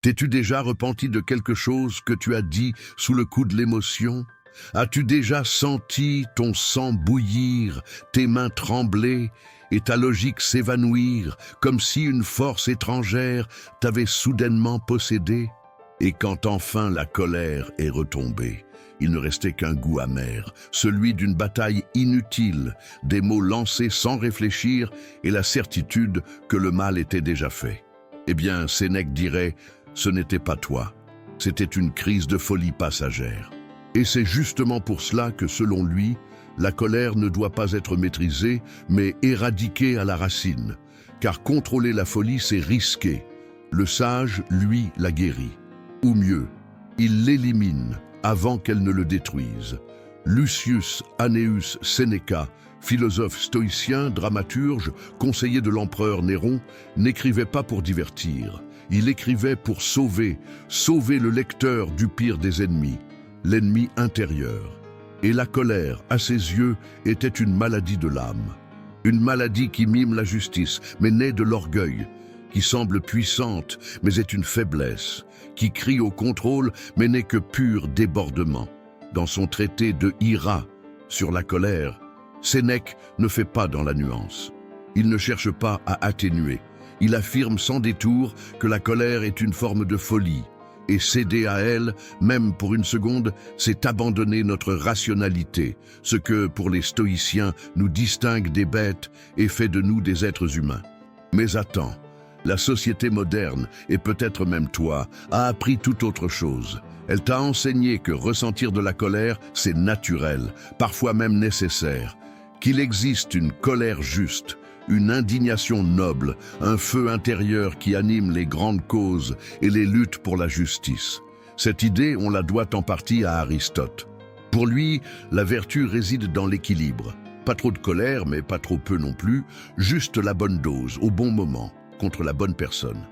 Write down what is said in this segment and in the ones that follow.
T'es-tu déjà repenti de quelque chose que tu as dit sous le coup de l'émotion? As-tu déjà senti ton sang bouillir, tes mains trembler et ta logique s'évanouir comme si une force étrangère t'avait soudainement possédé? Et quand enfin la colère est retombée, il ne restait qu'un goût amer, celui d'une bataille inutile, des mots lancés sans réfléchir et la certitude que le mal était déjà fait. Eh bien, Sénèque dirait, ce n'était pas toi, c'était une crise de folie passagère. Et c'est justement pour cela que, selon lui, la colère ne doit pas être maîtrisée, mais éradiquée à la racine. Car contrôler la folie, c'est risqué. Le sage, lui, la guérit. Ou mieux, il l'élimine avant qu'elle ne le détruise. Lucius Annaeus Seneca, philosophe stoïcien, dramaturge, conseiller de l'empereur Néron, n'écrivait pas pour divertir. Il écrivait pour sauver le lecteur du pire des ennemis, l'ennemi intérieur. Et la colère, à ses yeux, était une maladie de l'âme. Une maladie qui mime la justice, mais naît de l'orgueil, qui semble puissante, mais est une faiblesse, qui crie au contrôle, mais n'est que pur débordement. Dans son traité de Ira sur la colère, Sénèque ne fait pas dans la nuance. Il ne cherche pas à atténuer. Il affirme sans détour que la colère est une forme de folie, et céder à elle, même pour une seconde, c'est abandonner notre rationalité, ce que, pour les stoïciens, nous distingue des bêtes et fait de nous des êtres humains. Mais attends, la société moderne, et peut-être même toi, a appris tout autre chose. Elle t'a enseigné que ressentir de la colère, c'est naturel, parfois même nécessaire, qu'il existe une colère juste, une indignation noble, un feu intérieur qui anime les grandes causes et les luttes pour la justice. Cette idée, on la doit en partie à Aristote. Pour lui, la vertu réside dans l'équilibre. Pas trop de colère, mais pas trop peu non plus, juste la bonne dose, au bon moment, contre la bonne personne.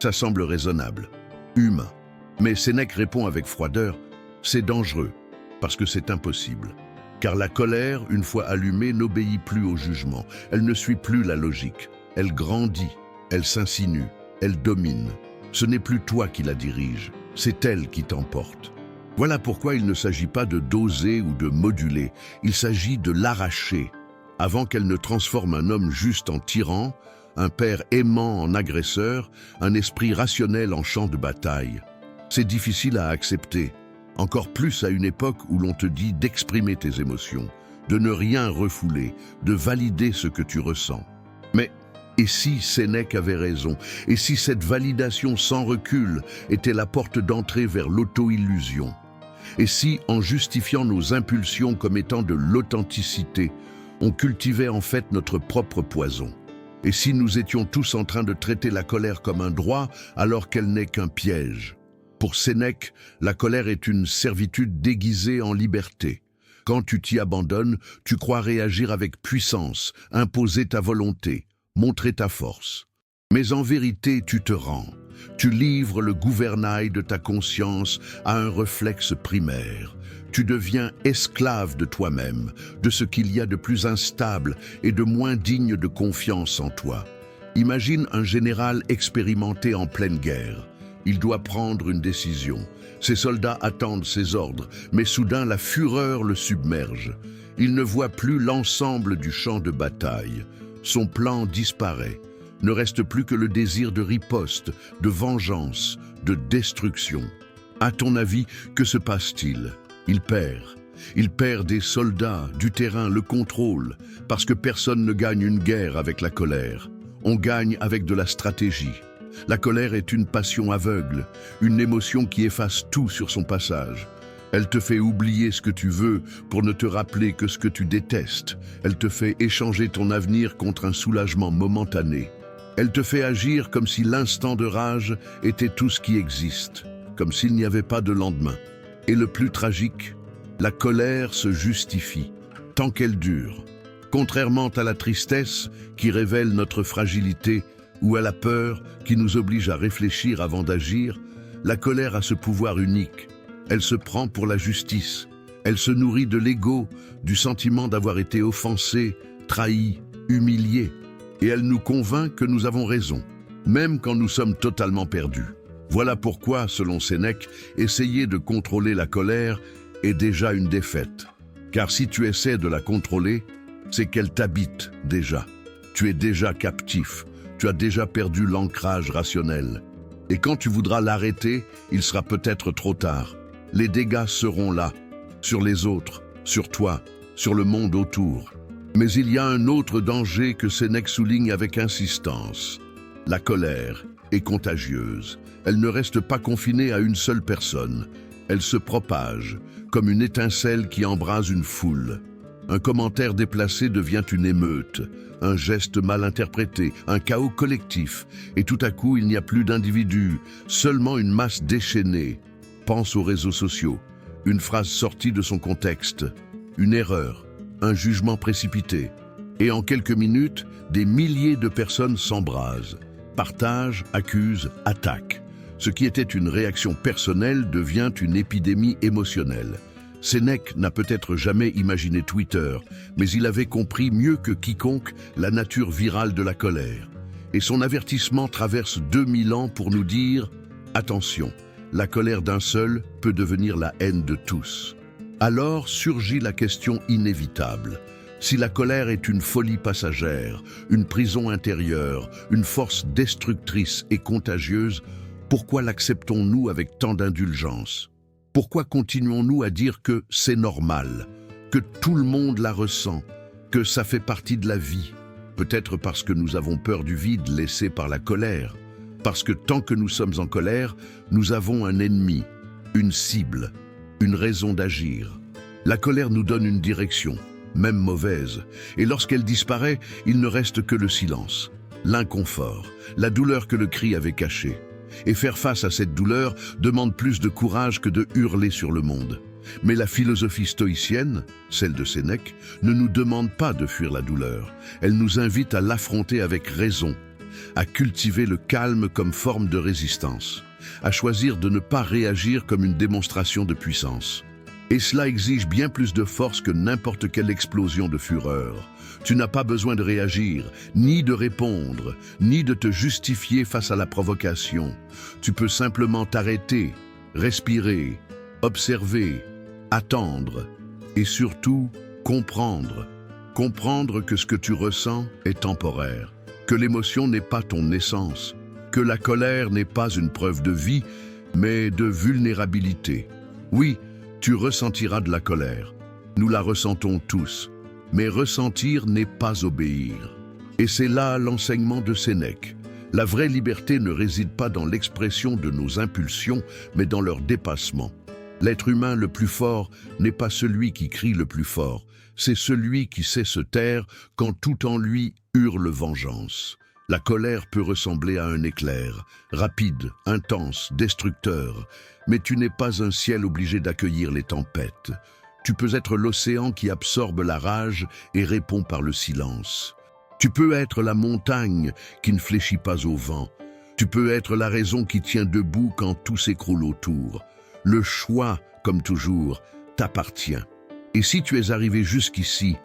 Ça semble raisonnable, humain. Mais Sénèque répond avec froideur, c'est dangereux, parce que c'est impossible. Car la colère, une fois allumée, n'obéit plus au jugement. Elle ne suit plus la logique. Elle grandit, elle s'insinue, elle domine. Ce n'est plus toi qui la dirige, c'est elle qui t'emporte. Voilà pourquoi il ne s'agit pas de doser ou de moduler, il s'agit de l'arracher, avant qu'elle ne transforme un homme juste en tyran, un père aimant en agresseur, un esprit rationnel en champ de bataille. C'est difficile à accepter. Encore plus à une époque où l'on te dit d'exprimer tes émotions, de ne rien refouler, de valider ce que tu ressens. Mais, et si Sénèque avait raison, et si cette validation sans recul était la porte d'entrée vers l'auto-illusion? Et si, en justifiant nos impulsions comme étant de l'authenticité, on cultivait en fait notre propre poison? Et si nous étions tous en train de traiter la colère comme un droit alors qu'elle n'est qu'un piège? Pour Sénèque, la colère est une servitude déguisée en liberté. Quand tu t'y abandonnes, tu crois réagir avec puissance, imposer ta volonté, montrer ta force. Mais en vérité, tu te rends. Tu livres le gouvernail de ta conscience à un réflexe primaire. Tu deviens esclave de toi-même, de ce qu'il y a de plus instable et de moins digne de confiance en toi. Imagine un général expérimenté en pleine guerre. Il doit prendre une décision. Ses soldats attendent ses ordres, mais soudain la fureur le submerge. Il ne voit plus l'ensemble du champ de bataille. Son plan disparaît. Ne reste plus que le désir de riposte, de vengeance, de destruction. À ton avis, que se passe-t-il? Il perd. Il perd des soldats, du terrain, le contrôle, parce que personne ne gagne une guerre avec la colère. On gagne avec de la stratégie. La colère est une passion aveugle, une émotion qui efface tout sur son passage. Elle te fait oublier ce que tu veux pour ne te rappeler que ce que tu détestes. Elle te fait échanger ton avenir contre un soulagement momentané. Elle te fait agir comme si l'instant de rage était tout ce qui existe, comme s'il n'y avait pas de lendemain. Et le plus tragique, la colère se justifie, tant qu'elle dure. Contrairement à la tristesse qui révèle notre fragilité, ou à la peur qui nous oblige à réfléchir avant d'agir, la colère a ce pouvoir unique. Elle se prend pour la justice. Elle se nourrit de l'ego, du sentiment d'avoir été offensé, trahi, humilié. Et elle nous convainc que nous avons raison, même quand nous sommes totalement perdus. Voilà pourquoi, selon Sénèque, essayer de contrôler la colère est déjà une défaite. Car si tu essaies de la contrôler, c'est qu'elle t'habite déjà. Tu es déjà captif, tu as déjà perdu l'ancrage rationnel. Et quand tu voudras l'arrêter, il sera peut-être trop tard. Les dégâts seront là, sur les autres, sur toi, sur le monde autour. Mais il y a un autre danger que Sénèque souligne avec insistance. La colère est contagieuse. Elle ne reste pas confinée à une seule personne. Elle se propage, comme une étincelle qui embrase une foule. Un commentaire déplacé devient une émeute, un geste mal interprété, un chaos collectif. Et tout à coup, il n'y a plus d'individus, seulement une masse déchaînée. Pense aux réseaux sociaux. Une phrase sortie de son contexte, une erreur, un jugement précipité. Et en quelques minutes, des milliers de personnes s'embrasent, partagent, accusent, attaquent. Ce qui était une réaction personnelle devient une épidémie émotionnelle. Sénèque n'a peut-être jamais imaginé Twitter, mais il avait compris mieux que quiconque la nature virale de la colère. Et son avertissement traverse 2000 ans pour nous dire « Attention, la colère d'un seul peut devenir la haine de tous ». Alors surgit la question inévitable. Si la colère est une folie passagère, une prison intérieure, une force destructrice et contagieuse, pourquoi l'acceptons-nous avec tant d'indulgence? Pourquoi continuons-nous à dire que c'est normal, que tout le monde la ressent, que ça fait partie de la vie? Peut-être parce que nous avons peur du vide laissé par la colère, parce que tant que nous sommes en colère, nous avons un ennemi, une cible, une raison d'agir. La colère nous donne une direction, même mauvaise, et lorsqu'elle disparaît, il ne reste que le silence, l'inconfort, la douleur que le cri avait cachée. Et faire face à cette douleur demande plus de courage que de hurler sur le monde. Mais la philosophie stoïcienne, celle de Sénèque, ne nous demande pas de fuir la douleur. Elle nous invite à l'affronter avec raison, à cultiver le calme comme forme de résistance, à choisir de ne pas réagir comme une démonstration de puissance. Et cela exige bien plus de force que n'importe quelle explosion de fureur. Tu n'as pas besoin de réagir, ni de répondre, ni de te justifier face à la provocation. Tu peux simplement t'arrêter, respirer, observer, attendre et surtout comprendre. Comprendre que ce que tu ressens est temporaire, que l'émotion n'est pas ton essence, que la colère n'est pas une preuve de vie, mais de vulnérabilité. Oui, tu ressentiras de la colère. Nous la ressentons tous. Mais ressentir n'est pas obéir. Et c'est là l'enseignement de Sénèque. La vraie liberté ne réside pas dans l'expression de nos impulsions, mais dans leur dépassement. L'être humain le plus fort n'est pas celui qui crie le plus fort, c'est celui qui sait se taire quand tout en lui hurle vengeance. La colère peut ressembler à un éclair, rapide, intense, destructeur, mais tu n'es pas un ciel obligé d'accueillir les tempêtes. Tu peux être l'océan qui absorbe la rage et répond par le silence. Tu peux être la montagne qui ne fléchit pas au vent. Tu peux être la raison qui tient debout quand tout s'écroule autour. Le choix, comme toujours, t'appartient. Et si tu es arrivé jusqu'ici,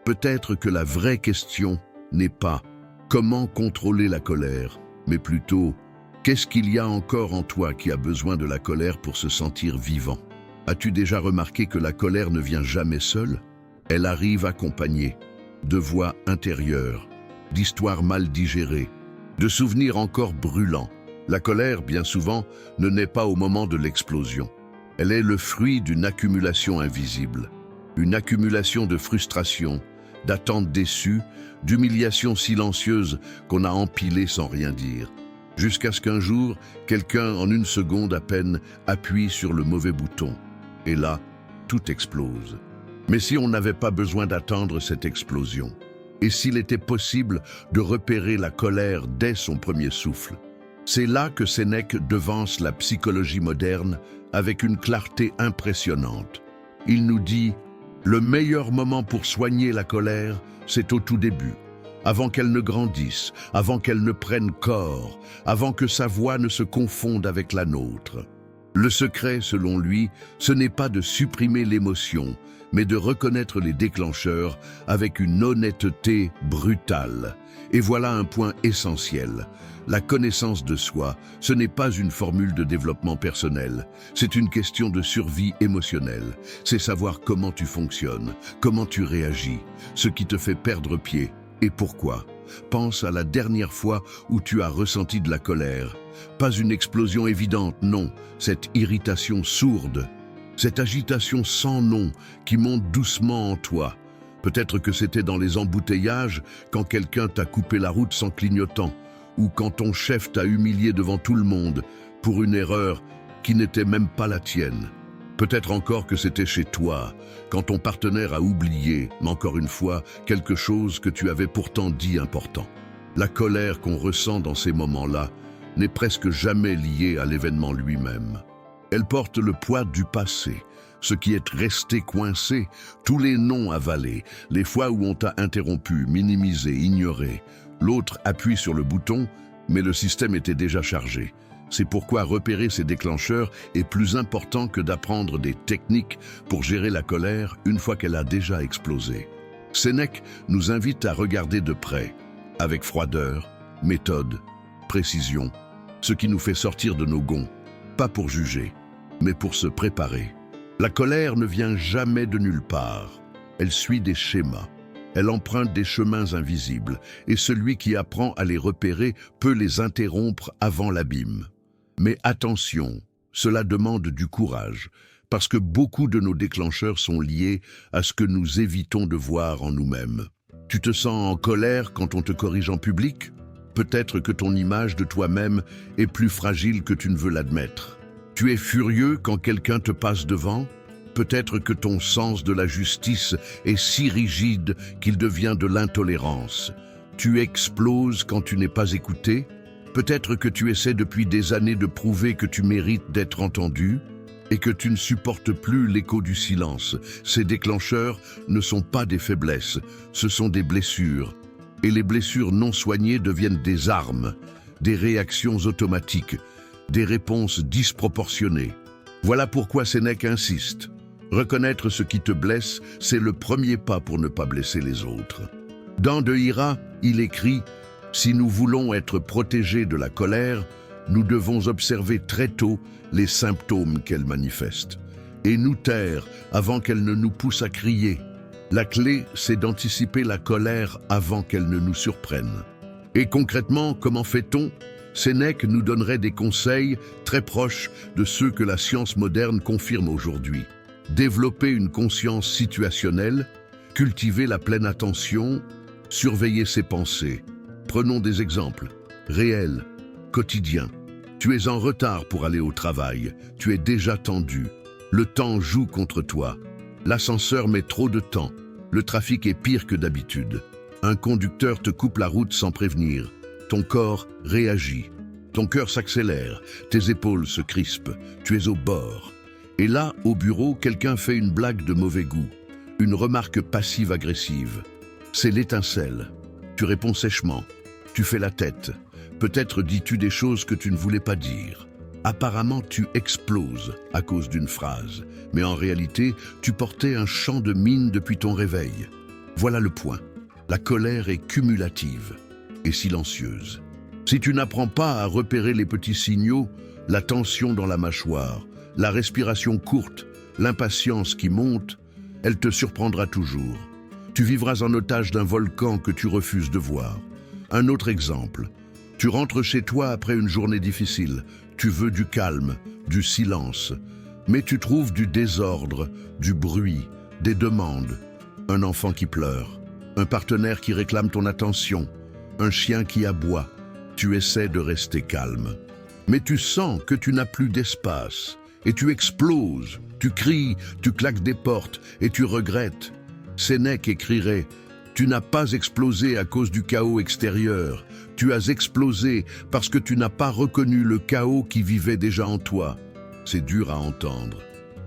peut-être que la vraie question n'est pas comment contrôler la colère, mais plutôt qu'est-ce qu'il y a encore en toi qui a besoin de la colère pour se sentir vivant? As-tu déjà remarqué que la colère ne vient jamais seule? Elle arrive accompagnée de voix intérieures, d'histoires mal digérées, de souvenirs encore brûlants. La colère, bien souvent, ne naît pas au moment de l'explosion. Elle est le fruit d'une accumulation invisible, une accumulation de frustration, d'attentes déçues, d'humiliations silencieuses qu'on a empilées sans rien dire. Jusqu'à ce qu'un jour, quelqu'un, en une seconde à peine, appuie sur le mauvais bouton. Et là, tout explose. Mais si on n'avait pas besoin d'attendre cette explosion, et s'il était possible de repérer la colère dès son premier souffle, c'est là que Sénèque devance la psychologie moderne avec une clarté impressionnante. Il nous dit « Le meilleur moment pour soigner la colère, c'est au tout début, avant qu'elle ne grandisse, avant qu'elle ne prenne corps, avant que sa voix ne se confonde avec la nôtre. » Le secret, selon lui, ce n'est pas de supprimer l'émotion, mais de reconnaître les déclencheurs avec une honnêteté brutale. Et voilà un point essentiel. La connaissance de soi, ce n'est pas une formule de développement personnel. C'est une question de survie émotionnelle. C'est savoir comment tu fonctionnes, comment tu réagis, ce qui te fait perdre pied et pourquoi. Pense à la dernière fois où tu as ressenti de la colère. Pas une explosion évidente, non, cette irritation sourde, cette agitation sans nom qui monte doucement en toi. Peut-être que c'était dans les embouteillages, quand quelqu'un t'a coupé la route sans clignotant, ou quand ton chef t'a humilié devant tout le monde pour une erreur qui n'était même pas la tienne. Peut-être encore que c'était chez toi, quand ton partenaire a oublié, encore une fois, quelque chose que tu avais pourtant dit important. La colère qu'on ressent dans ces moments-là n'est presque jamais liée à l'événement lui-même. Elle porte le poids du passé, ce qui est resté coincé, tous les noms avalés, les fois où on t'a interrompu, minimisé, ignoré. L'autre appuie sur le bouton, mais le système était déjà chargé. C'est pourquoi repérer ces déclencheurs est plus important que d'apprendre des techniques pour gérer la colère une fois qu'elle a déjà explosé. Sénèque nous invite à regarder de près, avec froideur, méthode, précision, ce qui nous fait sortir de nos gonds, pas pour juger, mais pour se préparer. La colère ne vient jamais de nulle part. Elle suit des schémas. Elle emprunte des chemins invisibles, et celui qui apprend à les repérer peut les interrompre avant l'abîme. Mais attention, cela demande du courage, parce que beaucoup de nos déclencheurs sont liés à ce que nous évitons de voir en nous-mêmes. Tu te sens en colère quand on te corrige en public? Peut-être que ton image de toi-même est plus fragile que tu ne veux l'admettre. Tu es furieux quand quelqu'un te passe devant? Peut-être que ton sens de la justice est si rigide qu'il devient de l'intolérance. Tu exploses quand tu n'es pas écouté? Peut-être que tu essaies depuis des années de prouver que tu mérites d'être entendu et que tu ne supportes plus l'écho du silence. Ces déclencheurs ne sont pas des faiblesses, ce sont des blessures. Et les blessures non soignées deviennent des armes, des réactions automatiques, des réponses disproportionnées. Voilà pourquoi Sénèque insiste. Reconnaître ce qui te blesse, c'est le premier pas pour ne pas blesser les autres. Dans De Ira, il écrit « Si nous voulons être protégés de la colère, nous devons observer très tôt les symptômes qu'elle manifeste et nous taire avant qu'elle ne nous pousse à crier. La clé, c'est d'anticiper la colère avant qu'elle ne nous surprenne. » Et concrètement, comment fait-on? Sénèque nous donnerait des conseils très proches de ceux que la science moderne confirme aujourd'hui. Développer une conscience situationnelle, cultiver la pleine attention, surveiller ses pensées. Prenons des exemples réels, quotidiens. Tu es en retard pour aller au travail, tu es déjà tendu. Le temps joue contre toi. L'ascenseur met trop de temps. Le trafic est pire que d'habitude. Un conducteur te coupe la route sans prévenir. Ton corps réagit. Ton cœur s'accélère. Tes épaules se crispent. Tu es au bord. Et là, au bureau, quelqu'un fait une blague de mauvais goût. Une remarque passive-agressive. C'est l'étincelle. Tu réponds sèchement. Tu fais la tête. Peut-être dis-tu des choses que tu ne voulais pas dire. Apparemment, tu exploses à cause d'une phrase. Mais en réalité, tu portais un champ de mine depuis ton réveil. Voilà le point. La colère est cumulative et silencieuse. Si tu n'apprends pas à repérer les petits signaux, la tension dans la mâchoire, la respiration courte, l'impatience qui monte, elle te surprendra toujours. Tu vivras en otage d'un volcan que tu refuses de voir. Un autre exemple. Tu rentres chez toi après une journée difficile. Tu veux du calme, du silence. Mais tu trouves du désordre, du bruit, des demandes. Un enfant qui pleure, un partenaire qui réclame ton attention, un chien qui aboie. Tu essaies de rester calme. Mais tu sens que tu n'as plus d'espace. Et tu exploses, tu cries, tu claques des portes et tu regrettes. Sénèque écrirait « Tu n'as pas explosé à cause du chaos extérieur, tu as explosé parce que tu n'as pas reconnu le chaos qui vivait déjà en toi. » C'est dur à entendre,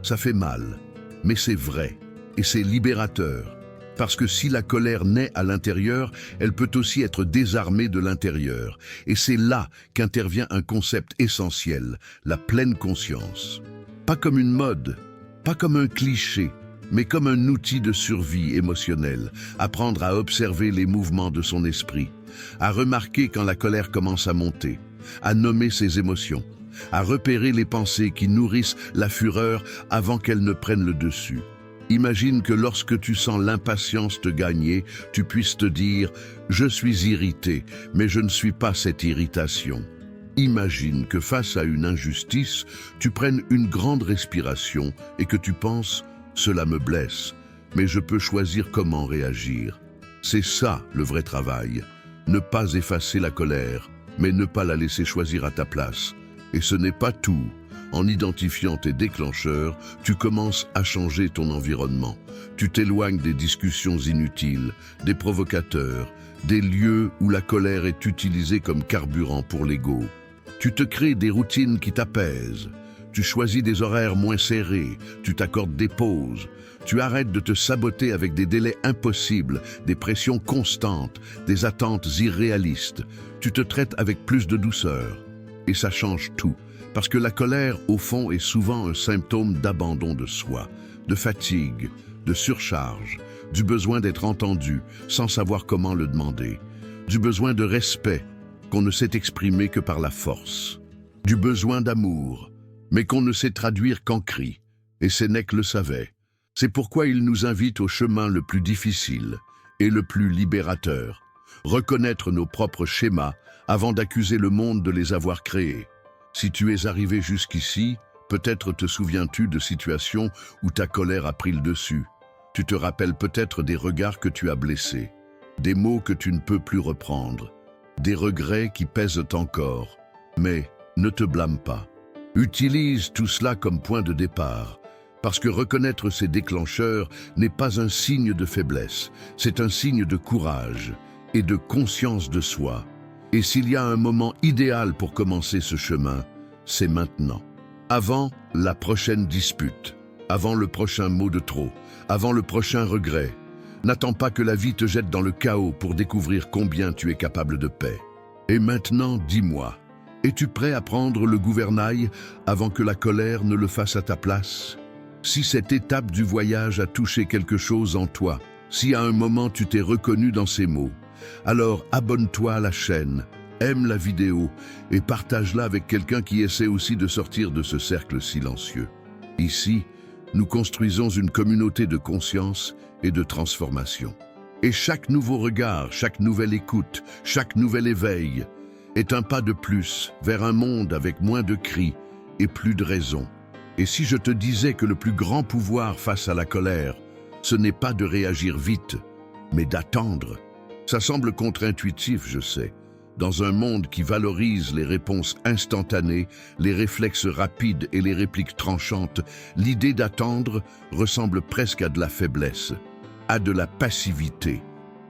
ça fait mal, mais c'est vrai et c'est libérateur. Parce que si la colère naît à l'intérieur, elle peut aussi être désarmée de l'intérieur. Et c'est là qu'intervient un concept essentiel, la pleine conscience. Pas comme une mode, pas comme un cliché, mais comme un outil de survie émotionnelle, apprendre à observer les mouvements de son esprit, à remarquer quand la colère commence à monter, à nommer ses émotions, à repérer les pensées qui nourrissent la fureur avant qu'elles ne prennent le dessus. Imagine que lorsque tu sens l'impatience te gagner, tu puisses te dire « Je suis irrité, mais je ne suis pas cette irritation ». Imagine que face à une injustice, tu prennes une grande respiration et que tu penses « Cela me blesse, mais je peux choisir comment réagir ». C'est ça le vrai travail. Ne pas effacer la colère, mais ne pas la laisser choisir à ta place. Et ce n'est pas tout. En identifiant tes déclencheurs, tu commences à changer ton environnement. Tu t'éloignes des discussions inutiles, des provocateurs, des lieux où la colère est utilisée comme carburant pour l'ego. Tu te crées des routines qui t'apaisent. Tu choisis des horaires moins serrés, tu t'accordes des pauses. Tu arrêtes de te saboter avec des délais impossibles, des pressions constantes, des attentes irréalistes. Tu te traites avec plus de douceur. Et ça change tout. Parce que la colère, au fond, est souvent un symptôme d'abandon de soi, de fatigue, de surcharge, du besoin d'être entendu sans savoir comment le demander, du besoin de respect qu'on ne sait exprimer que par la force, du besoin d'amour, mais qu'on ne sait traduire qu'en cris, et Sénèque le savait. C'est pourquoi il nous invite au chemin le plus difficile et le plus libérateur, reconnaître nos propres schémas avant d'accuser le monde de les avoir créés. Si tu es arrivé jusqu'ici, peut-être te souviens-tu de situations où ta colère a pris le dessus. Tu te rappelles peut-être des regards que tu as blessés, des mots que tu ne peux plus reprendre, des regrets qui pèsent encore. Mais ne te blâme pas. Utilise tout cela comme point de départ, parce que reconnaître ces déclencheurs n'est pas un signe de faiblesse, c'est un signe de courage et de conscience de soi. Et s'il y a un moment idéal pour commencer ce chemin, c'est maintenant. Avant la prochaine dispute, avant le prochain mot de trop, avant le prochain regret. N'attends pas que la vie te jette dans le chaos pour découvrir combien tu es capable de paix. Et maintenant, dis-moi, es-tu prêt à prendre le gouvernail avant que la colère ne le fasse à ta place? Si cette étape du voyage a touché quelque chose en toi, si à un moment tu t'es reconnu dans ces mots, alors abonne-toi à la chaîne, aime la vidéo et partage-la avec quelqu'un qui essaie aussi de sortir de ce cercle silencieux. Ici, nous construisons une communauté de conscience et de transformation. Et chaque nouveau regard, chaque nouvelle écoute, chaque nouvel éveil est un pas de plus vers un monde avec moins de cris et plus de raisons. Et si je te disais que le plus grand pouvoir face à la colère, ce n'est pas de réagir vite, mais d'attendre. Ça semble contre-intuitif, je sais. Dans un monde qui valorise les réponses instantanées, les réflexes rapides et les répliques tranchantes, l'idée d'attendre ressemble presque à de la faiblesse, à de la passivité.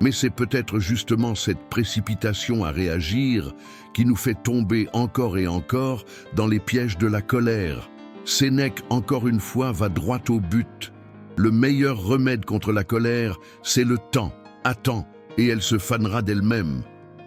Mais c'est peut-être justement cette précipitation à réagir qui nous fait tomber encore et encore dans les pièges de la colère. Sénèque, encore une fois, va droit au but. Le meilleur remède contre la colère, c'est le temps. Attends, et elle se fanera d'elle-même.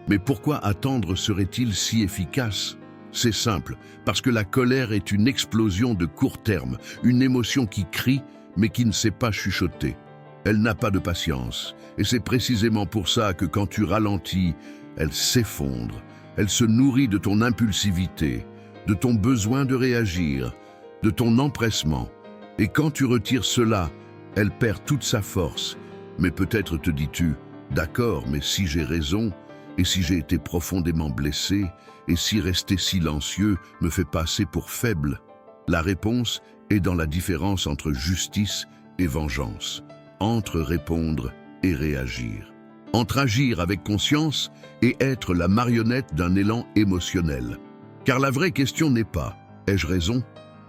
Mais pourquoi attendre serait-il si efficace? C'est simple, parce que la colère est une explosion de court terme, une émotion qui crie, mais qui ne sait pas chuchoter. Elle n'a pas de patience, et c'est précisément pour ça que quand tu ralentis, elle s'effondre. Elle se nourrit de ton impulsivité, de ton besoin de réagir, de ton empressement. Et quand tu retires cela, elle perd toute sa force. Mais peut-être te dis-tu, d'accord, mais si j'ai raison, et si j'ai été profondément blessé, et si rester silencieux me fait passer pour faible? La réponse est dans la différence entre justice et vengeance, entre répondre et réagir, entre agir avec conscience et être la marionnette d'un élan émotionnel. Car la vraie question n'est pas « ai-je raison ?»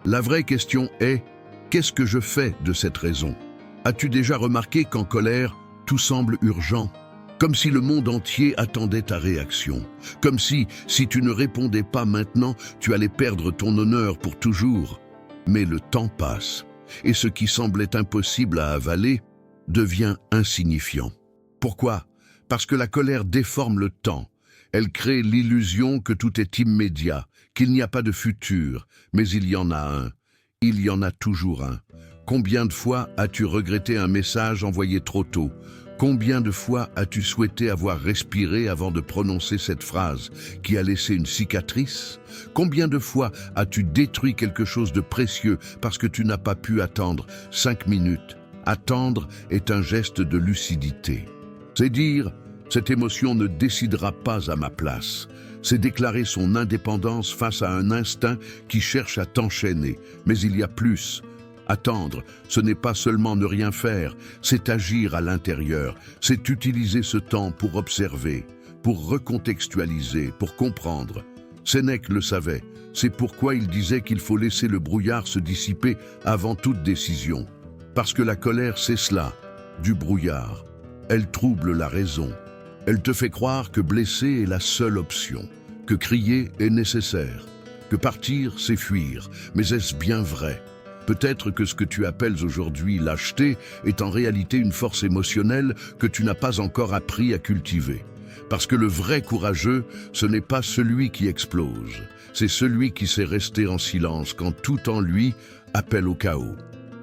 La vraie question est « qu'est-ce que je fais de cette raison ?» As-tu déjà remarqué qu'en colère, tout semble urgent? Comme si le monde entier attendait ta réaction. Comme si tu ne répondais pas maintenant, tu allais perdre ton honneur pour toujours. Mais le temps passe, et ce qui semblait impossible à avaler devient insignifiant. Pourquoi? Parce que la colère déforme le temps. Elle crée l'illusion que tout est immédiat, qu'il n'y a pas de futur, mais il y en a un. Il y en a toujours un. Combien de fois as-tu regretté un message envoyé trop tôt? Combien de fois as-tu souhaité avoir respiré avant de prononcer cette phrase qui a laissé une cicatrice? Combien de fois as-tu détruit quelque chose de précieux parce que tu n'as pas pu attendre 5 minutes? Attendre est un geste de lucidité. C'est dire, cette émotion ne décidera pas à ma place. C'est déclarer son indépendance face à un instinct qui cherche à t'enchaîner. Mais il y a plus. Attendre, ce n'est pas seulement ne rien faire, c'est agir à l'intérieur, c'est utiliser ce temps pour observer, pour recontextualiser, pour comprendre. Sénèque le savait, c'est pourquoi il disait qu'il faut laisser le brouillard se dissiper avant toute décision. Parce que la colère, c'est cela, du brouillard. Elle trouble la raison. Elle te fait croire que blesser est la seule option, que crier est nécessaire, que partir, c'est fuir. Mais est-ce bien vrai? Peut-être que ce que tu appelles aujourd'hui lâcheté est en réalité une force émotionnelle que tu n'as pas encore appris à cultiver. Parce que le vrai courageux, ce n'est pas celui qui explose, c'est celui qui sait rester en silence quand tout en lui appelle au chaos.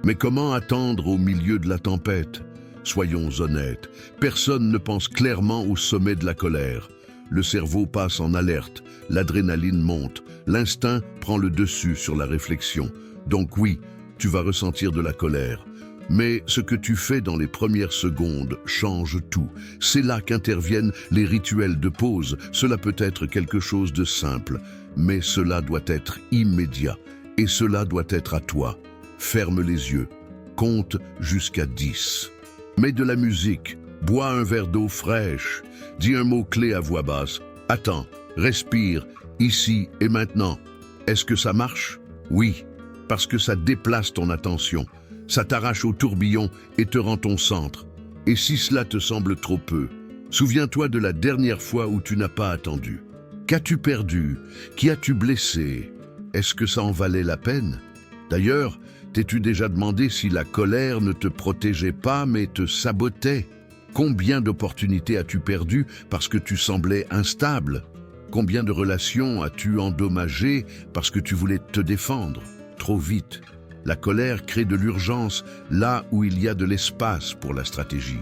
Mais comment attendre au milieu de la tempête? Soyons honnêtes, personne ne pense clairement au sommet de la colère. Le cerveau passe en alerte, l'adrénaline monte, l'instinct prend le dessus sur la réflexion. Donc oui, tu vas ressentir de la colère. Mais ce que tu fais dans les premières secondes change tout. C'est là qu'interviennent les rituels de pause. Cela peut être quelque chose de simple, mais cela doit être immédiat. Et cela doit être à toi. Ferme les yeux. Compte jusqu'à 10. Mets de la musique. Bois un verre d'eau fraîche. Dis un mot-clé à voix basse. Attends, respire, ici et maintenant. Est-ce que ça marche? Oui. Parce que ça déplace ton attention, ça t'arrache au tourbillon et te rend ton centre. Et si cela te semble trop peu, souviens-toi de la dernière fois où tu n'as pas attendu. Qu'as-tu perdu? Qui as-tu blessé? Est-ce que ça en valait la peine? D'ailleurs, t'es-tu déjà demandé si la colère ne te protégeait pas mais te sabotait? Combien d'opportunités as-tu perdues parce que tu semblais instable? Combien de relations as-tu endommagées parce que tu voulais te défendre? Trop vite. La colère crée de l'urgence là où il y a de l'espace pour la stratégie.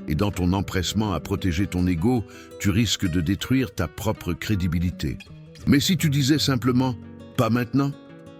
Et dans ton empressement à protéger ton ego, tu risques de détruire ta propre crédibilité. Mais si tu disais simplement « pas maintenant »,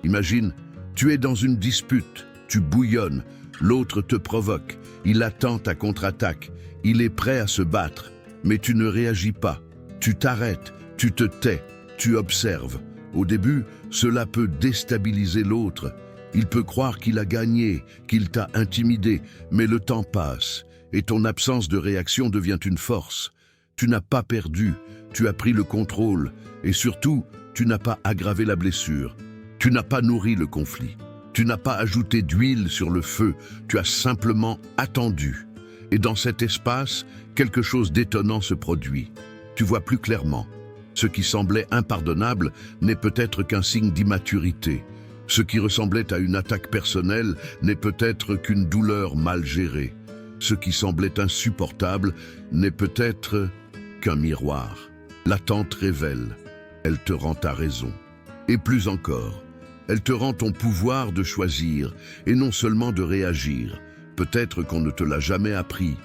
imagine, tu es dans une dispute, tu bouillonnes, l'autre te provoque, il attend ta contre-attaque, il est prêt à se battre, mais tu ne réagis pas, tu t'arrêtes, tu te tais, tu observes. Au début, cela peut déstabiliser l'autre. Il peut croire qu'il a gagné, qu'il t'a intimidé, mais le temps passe et ton absence de réaction devient une force. Tu n'as pas perdu, tu as pris le contrôle et surtout, tu n'as pas aggravé la blessure. Tu n'as pas nourri le conflit. Tu n'as pas ajouté d'huile sur le feu, tu as simplement attendu. Et dans cet espace, quelque chose d'étonnant se produit. Tu vois plus clairement. Ce qui semblait impardonnable n'est peut-être qu'un signe d'immaturité. Ce qui ressemblait à une attaque personnelle n'est peut-être qu'une douleur mal gérée. Ce qui semblait insupportable n'est peut-être qu'un miroir. L'attente révèle. Elle te rend ta raison. Et plus encore, elle te rend ton pouvoir de choisir et non seulement de réagir. Peut-être qu'on ne te l'a jamais appris.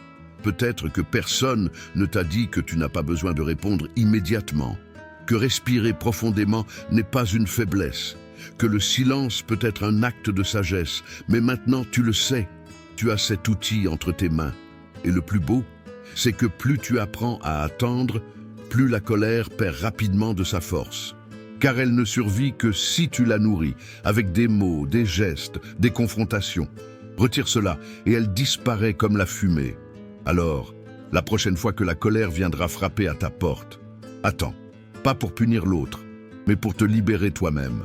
Peut-être que personne ne t'a dit que tu n'as pas besoin de répondre immédiatement, que respirer profondément n'est pas une faiblesse, que le silence peut être un acte de sagesse, mais maintenant tu le sais, tu as cet outil entre tes mains. Et le plus beau, c'est que plus tu apprends à attendre, plus la colère perd rapidement de sa force. Car elle ne survit que si tu la nourris, avec des mots, des gestes, des confrontations. Retire cela et elle disparaît comme la fumée. Alors, la prochaine fois que la colère viendra frapper à ta porte, attends, pas pour punir l'autre, mais pour te libérer toi-même.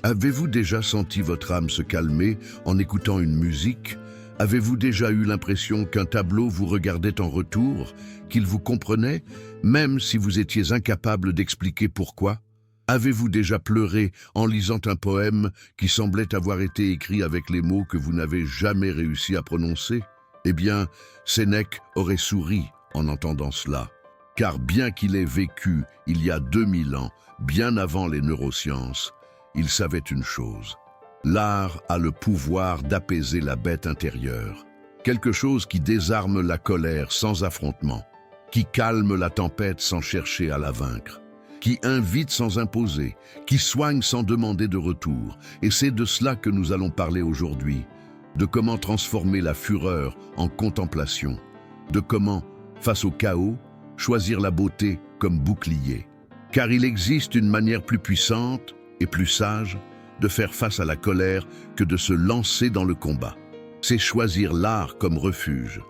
Avez-vous déjà senti votre âme se calmer en écoutant une musique? Avez-vous déjà eu l'impression qu'un tableau vous regardait en retour, qu'il vous comprenait, même si vous étiez incapable d'expliquer pourquoi? Avez-vous déjà pleuré en lisant un poème qui semblait avoir été écrit avec les mots que vous n'avez jamais réussi à prononcer? Eh bien, Sénèque aurait souri en entendant cela, car bien qu'il ait vécu il y a 2000 ans, bien avant les neurosciences, il savait une chose. L'art a le pouvoir d'apaiser la bête intérieure, quelque chose qui désarme la colère sans affrontement, qui calme la tempête sans chercher à la vaincre, qui invite sans imposer, qui soigne sans demander de retour. Et c'est de cela que nous allons parler aujourd'hui, de comment transformer la fureur en contemplation, de comment, face au chaos, choisir la beauté comme bouclier. Car il existe une manière plus puissante et plus sage de faire face à la colère que de se lancer dans le combat. C'est choisir l'art comme refuge.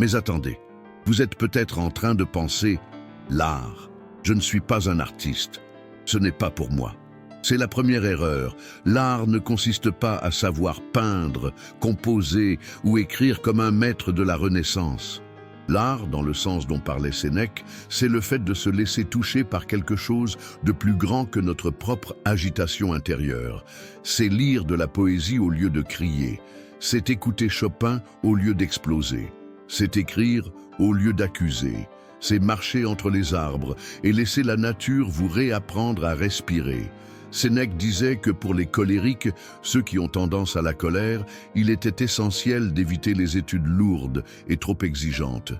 Mais attendez, vous êtes peut-être en train de penser « l'art, je ne suis pas un artiste, ce n'est pas pour moi ». C'est la première erreur. L'art ne consiste pas à savoir peindre, composer ou écrire comme un maître de la Renaissance. L'art, dans le sens dont parlait Sénèque, c'est le fait de se laisser toucher par quelque chose de plus grand que notre propre agitation intérieure. C'est lire de la poésie au lieu de crier. C'est écouter Chopin au lieu d'exploser. C'est écrire au lieu d'accuser. C'est marcher entre les arbres et laisser la nature vous réapprendre à respirer. Sénèque disait que pour les colériques, ceux qui ont tendance à la colère, il était essentiel d'éviter les études lourdes et trop exigeantes,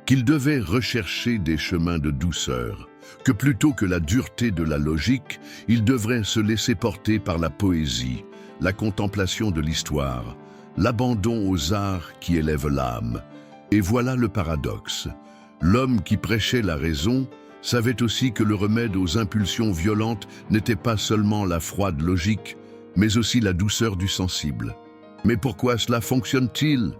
qu'ils devaient rechercher des chemins de douceur, que plutôt que la dureté de la logique, ils devraient se laisser porter par la poésie, la contemplation de l'histoire, l'abandon aux arts qui élèvent l'âme. Et voilà le paradoxe. L'homme qui prêchait la raison savait aussi que le remède aux impulsions violentes n'était pas seulement la froide logique, mais aussi la douceur du sensible. Mais pourquoi cela fonctionne-t-il?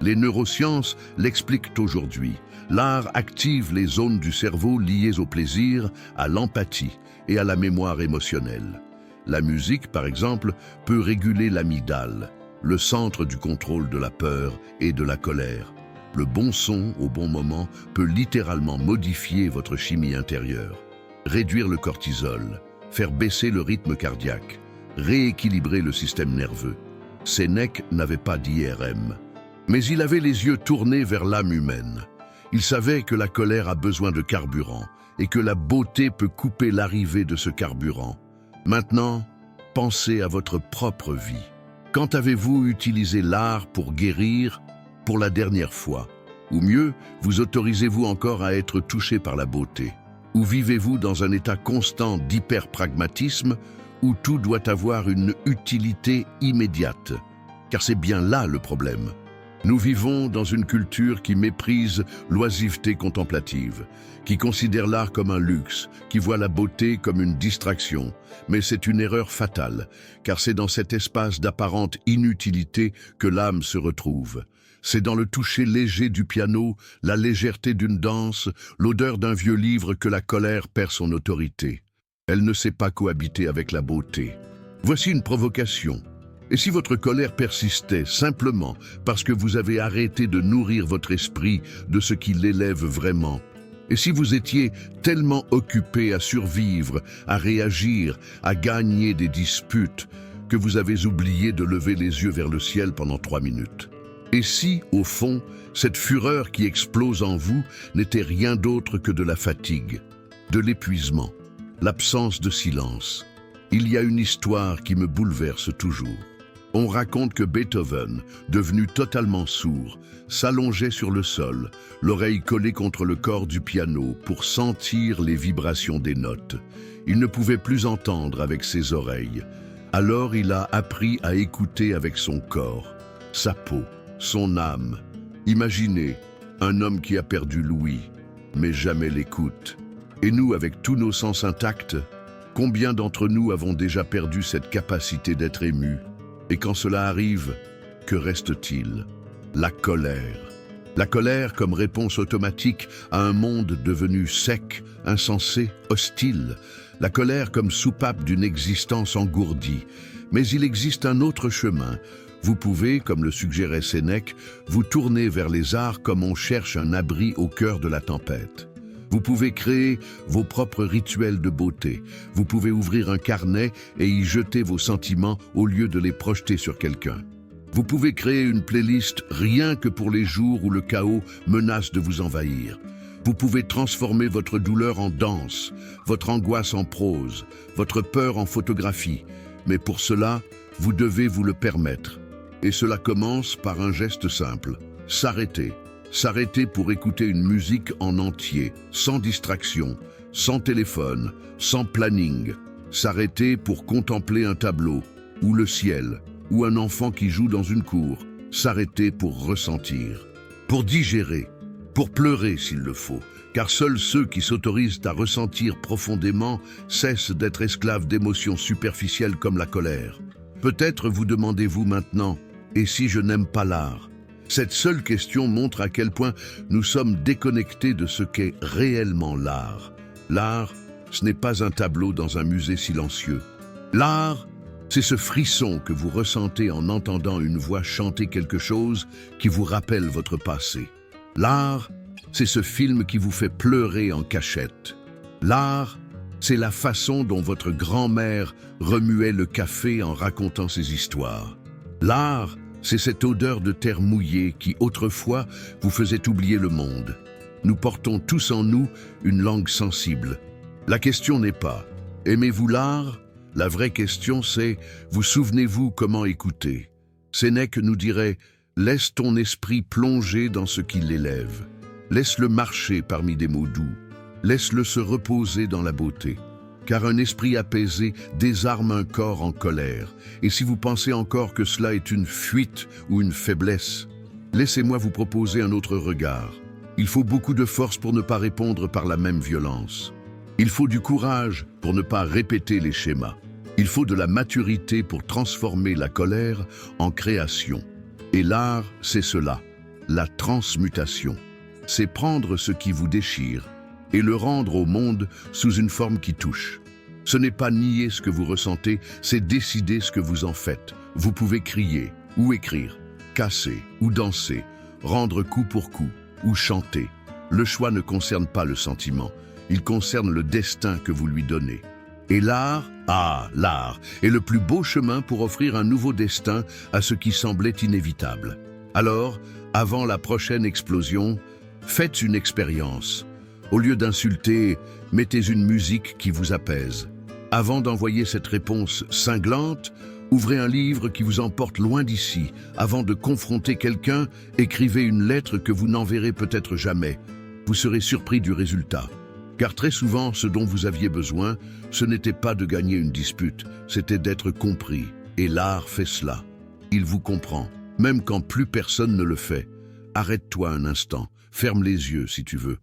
Les neurosciences l'expliquent aujourd'hui. L'art active les zones du cerveau liées au plaisir, à l'empathie et à la mémoire émotionnelle. La musique, par exemple, peut réguler l'amygdale, le centre du contrôle de la peur et de la colère. Le bon son, au bon moment, peut littéralement modifier votre chimie intérieure, réduire le cortisol, faire baisser le rythme cardiaque, rééquilibrer le système nerveux. Sénèque n'avait pas d'IRM, mais il avait les yeux tournés vers l'âme humaine. Il savait que la colère a besoin de carburant et que la beauté peut couper l'arrivée de ce carburant. Maintenant, pensez à votre propre vie. Quand avez-vous utilisé l'art pour guérir pour la dernière fois? Ou mieux, vous autorisez-vous encore à être touché par la beauté? Ou vivez-vous dans un état constant d'hyper-pragmatisme où tout doit avoir une utilité immédiate? Car c'est bien là le problème. Nous vivons dans une culture qui méprise l'oisiveté contemplative, qui considère l'art comme un luxe, qui voit la beauté comme une distraction. Mais c'est une erreur fatale, car c'est dans cet espace d'apparente inutilité que l'âme se retrouve. C'est dans le toucher léger du piano, la légèreté d'une danse, l'odeur d'un vieux livre que la colère perd son autorité. Elle ne sait pas cohabiter avec la beauté. Voici une provocation. Et si votre colère persistait simplement parce que vous avez arrêté de nourrir votre esprit de ce qui l'élève vraiment? Et si vous étiez tellement occupé à survivre, à réagir, à gagner des disputes, que vous avez oublié de lever les yeux vers le ciel pendant 3 minutes? Et si, au fond, cette fureur qui explose en vous n'était rien d'autre que de la fatigue, de l'épuisement, l'absence de silence? Il y a une histoire qui me bouleverse toujours. On raconte que Beethoven, devenu totalement sourd, s'allongeait sur le sol, l'oreille collée contre le corps du piano pour sentir les vibrations des notes. Il ne pouvait plus entendre avec ses oreilles. Alors il a appris à écouter avec son corps, sa peau, son âme. Imaginez un homme qui a perdu l'ouïe, mais jamais l'écoute. Et nous, avec tous nos sens intacts, combien d'entre nous avons déjà perdu cette capacité d'être émus? Et quand cela arrive, que reste-t-il? La colère. La colère comme réponse automatique à un monde devenu sec, insensé, hostile. La colère comme soupape d'une existence engourdie. Mais il existe un autre chemin. Vous pouvez, comme le suggérait Sénèque, vous tourner vers les arts comme on cherche un abri au cœur de la tempête. Vous pouvez créer vos propres rituels de beauté. Vous pouvez ouvrir un carnet et y jeter vos sentiments au lieu de les projeter sur quelqu'un. Vous pouvez créer une playlist rien que pour les jours où le chaos menace de vous envahir. Vous pouvez transformer votre douleur en danse, votre angoisse en prose, votre peur en photographie. Mais pour cela, vous devez vous le permettre. Et cela commence par un geste simple. S'arrêter. S'arrêter pour écouter une musique en entier, sans distraction, sans téléphone, sans planning. S'arrêter pour contempler un tableau, ou le ciel, ou un enfant qui joue dans une cour. S'arrêter pour ressentir, pour digérer, pour pleurer s'il le faut, car seuls ceux qui s'autorisent à ressentir profondément cessent d'être esclaves d'émotions superficielles comme la colère. Peut-être vous demandez-vous maintenant, et si je n'aime pas l'art? Cette seule question montre à quel point nous sommes déconnectés de ce qu'est réellement l'art. L'art, ce n'est pas un tableau dans un musée silencieux. L'art, c'est ce frisson que vous ressentez en entendant une voix chanter quelque chose qui vous rappelle votre passé. L'art, c'est ce film qui vous fait pleurer en cachette. L'art, c'est la façon dont votre grand-mère remuait le café en racontant ses histoires. L'art, c'est cette odeur de terre mouillée qui, autrefois, vous faisait oublier le monde. Nous portons tous en nous une langue sensible. La question n'est pas « Aimez-vous l'art ?» La vraie question c'est « Vous souvenez-vous comment écouter ?» Sénèque nous dirait « Laisse ton esprit plonger dans ce qui l'élève. Laisse-le marcher parmi des mots doux. Laisse-le se reposer dans la beauté. Car un esprit apaisé désarme un corps en colère. Et si vous pensez encore que cela est une fuite ou une faiblesse, laissez-moi vous proposer un autre regard. Il faut beaucoup de force pour ne pas répondre par la même violence. Il faut du courage pour ne pas répéter les schémas. Il faut de la maturité pour transformer la colère en création. Et l'art, c'est cela, la transmutation. C'est prendre ce qui vous déchire et le rendre au monde sous une forme qui touche. Ce n'est pas nier ce que vous ressentez, c'est décider ce que vous en faites. Vous pouvez crier ou écrire, casser ou danser, rendre coup pour coup ou chanter. Le choix ne concerne pas le sentiment, il concerne le destin que vous lui donnez. Et l'art, l'art est le plus beau chemin pour offrir un nouveau destin à ce qui semblait inévitable. Alors, avant la prochaine explosion, faites une expérience. Au lieu d'insulter, mettez une musique qui vous apaise. Avant d'envoyer cette réponse cinglante, ouvrez un livre qui vous emporte loin d'ici. Avant de confronter quelqu'un, écrivez une lettre que vous n'enverrez peut-être jamais. Vous serez surpris du résultat. Car très souvent, ce dont vous aviez besoin, ce n'était pas de gagner une dispute, c'était d'être compris. Et l'art fait cela. Il vous comprend, même quand plus personne ne le fait. Arrête-toi un instant, ferme les yeux si tu veux.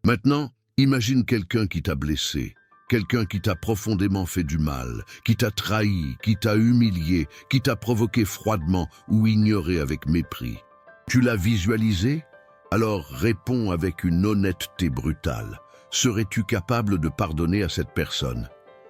Maintenant, imagine quelqu'un qui t'a blessé, quelqu'un qui t'a profondément fait du mal, qui t'a trahi, qui t'a humilié, qui t'a provoqué froidement ou ignoré avec mépris. Tu l'as visualisé? Alors réponds avec une honnêteté brutale. Serais-tu capable de pardonner à cette personne?